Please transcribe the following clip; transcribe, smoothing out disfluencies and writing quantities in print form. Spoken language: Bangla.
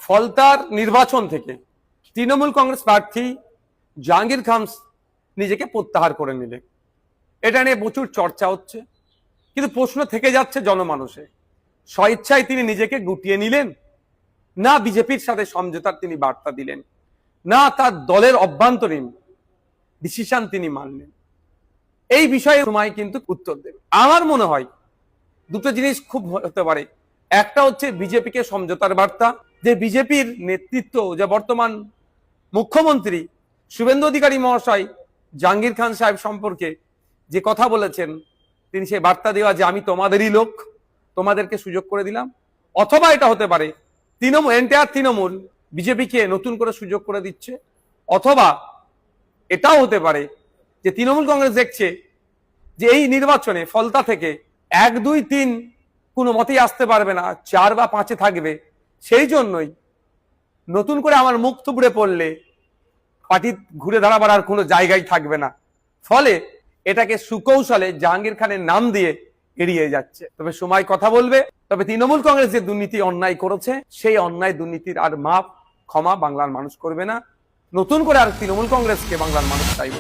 ফলতার নির্বাচন থেকে তৃণমূল কংগ্রেস প্রার্থী জাহাঙ্গীর খান নিজেকে প্রত্যাহার করে নিলেন। এটা নিয়ে প্রচুর চর্চা হচ্ছে, কিন্তু প্রশ্ন থেকে যাচ্ছে জনমানসে, স্বেচ্ছায় তিনি নিজেকে গুটিয়ে নিলেন, না বিজেপির সাথে সমঝোতার তিনি বার্তা দিলেন, না তার দলের অভ্যন্তরীণ ডিসিশন তিনি মানলেন। এই বিষয়ে সময় কিন্তু উত্তর দেবে। আমার মনে হয় দুটো জিনিস খুব হতে পারে। একটা হচ্ছে বিজেপিকে সমঝোতার বার্তা, যে বিজেপির নেতৃত্ব, যে বর্তমান মুখ্যমন্ত্রী শুভেন্দু অধিকারী মহাশয় জাহাঙ্গীর খান সাহেব সম্পর্কে যে কথা বলেছেন, তিনি সেই বার্তা দেওয়া যে আমি তোমাদেরই লোক, তোমাদেরকে সুযোগ করে দিলাম। অথবা এটা হতে পারে তৃণমূল বিজেপিকে নতুন করে সুযোগ করে দিচ্ছে। অথবা এটাও হতে পারে যে তৃণমূল কংগ্রেস দেখছে যে এই নির্বাচনে ফলতা থেকে 1, 2, 3 কোনো মতেই আসতে পারবে না, 4 বা 5-এ থাকবে। সেই জন্যই নতুন করে আমার মুখ থুবড়ে পড়লে পার্টি ঘুরে দাঁড়াবার আর কোনো জায়গায় থাকবে না। ফলে এটাকে সুকৌশলে জাহাঙ্গীর খানের নাম দিয়ে এড়িয়ে যাচ্ছে। তবে সময় কথা বলবে। তবে তৃণমূল কংগ্রেস যে দুর্নীতি অন্যায় করেছে, সেই অন্যায় দুর্নীতির আর মাপ ক্ষমা বাংলার মানুষ করবে না। নতুন করে আর তৃণমূল কংগ্রেসকে বাংলার মানুষ চাইবে।